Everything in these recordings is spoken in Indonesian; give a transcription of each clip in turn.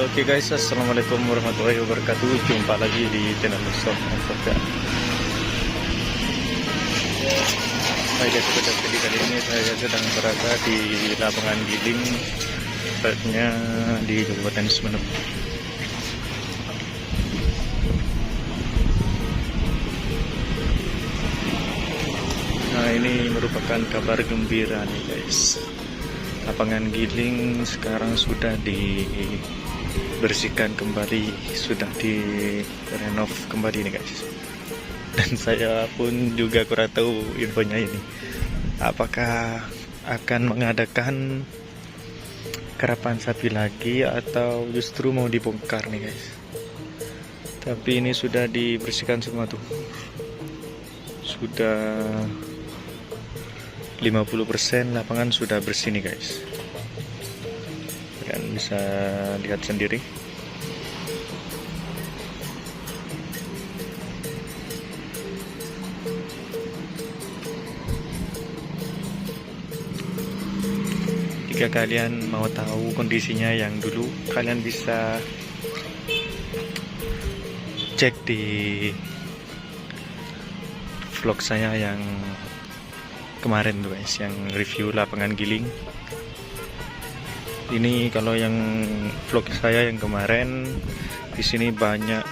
Oke guys, assalamualaikum warahmatullahi wabarakatuh. Jumpa lagi di channel Soft Soft. Baik guys, pada video kali ini saya sedang berada di lapangan giling, tepatnya di Kabupaten Sumeneb. Nah, ini merupakan kabar gembira nih guys. Lapangan giling sekarang sudah dibersihkan kembali, sudah direnov kembali nih guys. Dan saya pun juga kurang tahu infonya ini, apakah akan mengadakan karapan sapi lagi atau justru mau dibongkar nih guys. Tapi ini sudah dibersihkan semua tuh, sudah 50% lapangan sudah bersih nih guys. Kalian bisa lihat sendiri. Jika kalian mau tahu kondisinya yang dulu, kalian bisa cek di vlog saya yang kemarin tuh guys, yang review lapangan giling. Ini kalau yang vlog saya yang kemarin, di sini banyak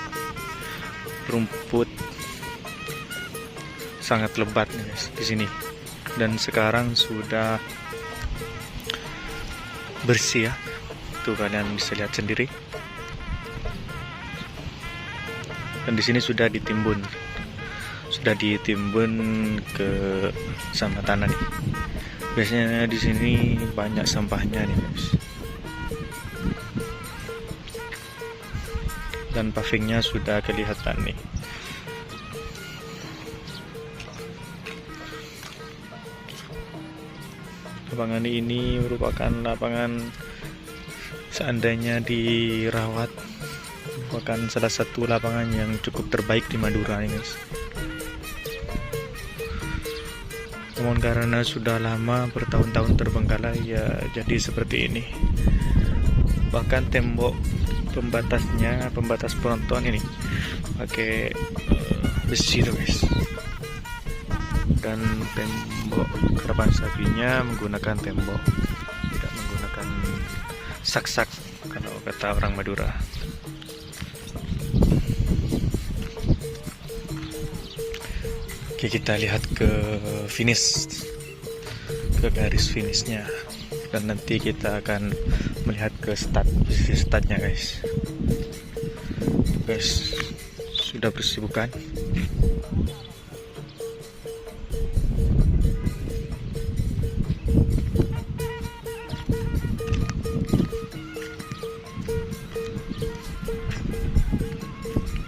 rumput sangat lebat nih guys di sini. Dan sekarang sudah bersih ya. Tuh kalian bisa lihat sendiri. Dan di sini sudah ditimbun ke sama tanah nih. Biasanya di sini banyak sampahnya nih guys. Dan pavingnya sudah kelihatan nih. Lapangan ini merupakan lapangan, seandainya dirawat, merupakan salah satu lapangan yang cukup terbaik di Madura nih guys. Namun karena sudah lama bertahun-tahun terbengkalai ya jadi seperti ini. Bahkan tembok pembatasnya, pembatas penonton ini pakai besi tuh guys. Dan tembok karapan sapinya menggunakan tembok, tidak menggunakan sak-sak kalau kata orang Madura. Oke, kita lihat ke finish, ke garis finishnya, dan nanti kita akan melihat ke startnya guys. Guys, sudah bersih bukan?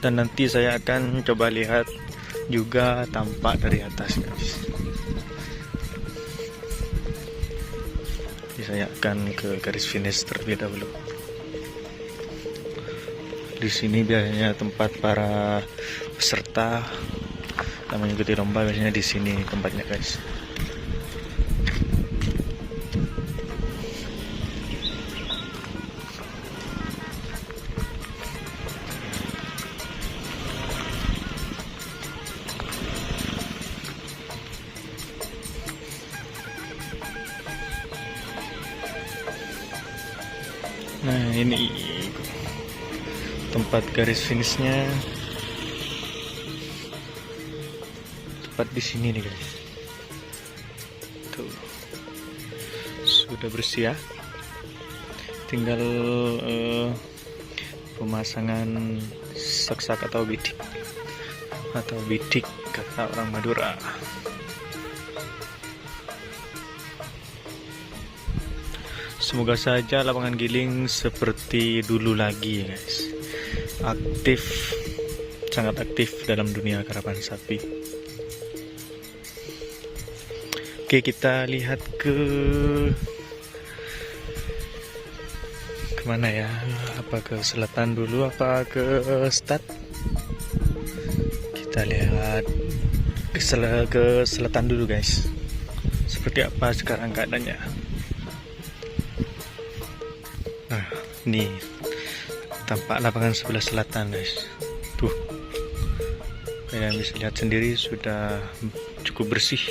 Dan nanti saya akan coba lihat juga tampak dari atas guys. Jadi saya akan ke garis finish terlebih dahulu. Di sini biasanya tempat para peserta yang mengikuti lomba, biasanya di sini tempatnya guys. Nah, ini tempat garis finishnya, tepat di sini nih guys. Tuh, sudah bersih ya. Tinggal pemasangan sak-sak atau bidik kata orang Madura. Semoga saja lapangan giling seperti dulu lagi ya guys. Aktif, sangat aktif dalam dunia karapan sapi. Oke, kita lihat kemana ya? Apa ke selatan dulu, apa ke start? Kita lihat ke selatan dulu guys. Seperti apa sekarang keadaannya? Nah, ini tampak lapangan sebelah selatan guys. Tuh, kalian bisa lihat sendiri sudah cukup bersih.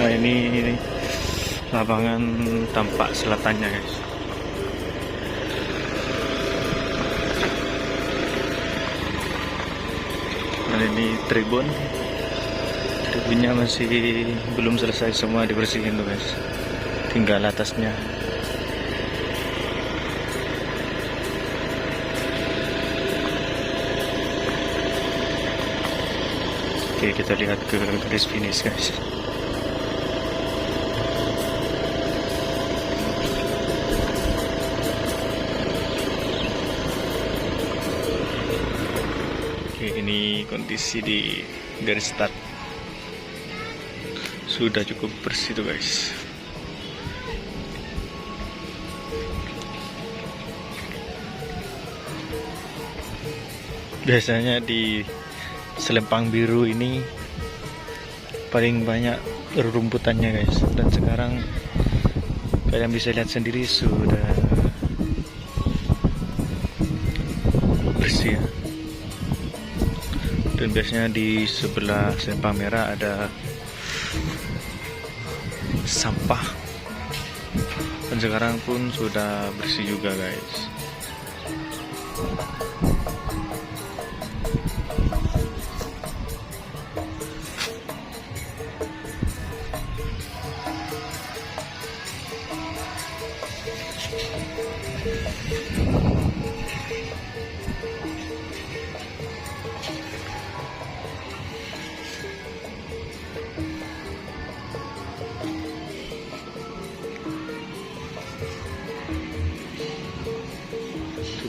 Nah ini lapangan tampak selatannya guys. Dan ini tribunnya masih belum selesai semua dibersihin tuh guys, tinggal atasnya. Oke, kita lihat ke garis finish guys. Ini kondisi di garis start sudah cukup bersih tuh guys. Biasanya di Selempang Biru ini paling banyak rumputannya guys, dan sekarang kalian bisa lihat sendiri sudah bersih ya. Dan biasanya di sebelah Selempang Merah ada sampah, dan sekarang pun sudah bersih juga guys.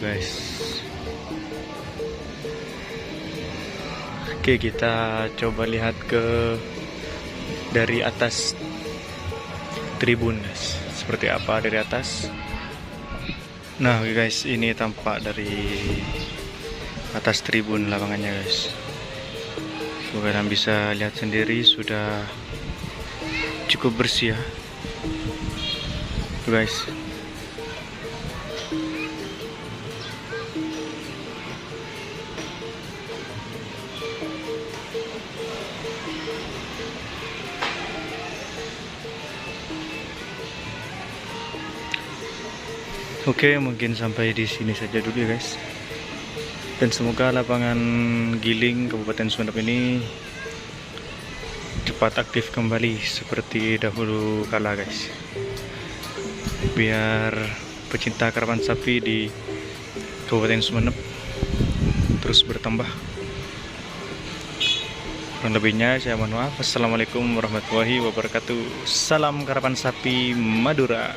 Guys, oke, kita coba lihat ke dari atas tribun guys, seperti apa dari atas. Nah guys, ini tampak dari atas tribun lapangannya guys. Kalian bisa lihat sendiri sudah cukup bersih ya. Tuh guys. Oke, mungkin sampai di sini saja dulu ya guys. Dan semoga lapangan Giling Kabupaten Sumeneb ini cepat aktif kembali seperti dahulu kala guys. Biar pecinta karapan sapi di Kabupaten Sumeneb terus bertambah. Kurang lebihnya saya mohon maaf. Assalamualaikum warahmatullahi wabarakatuh. Salam karapan sapi Madura.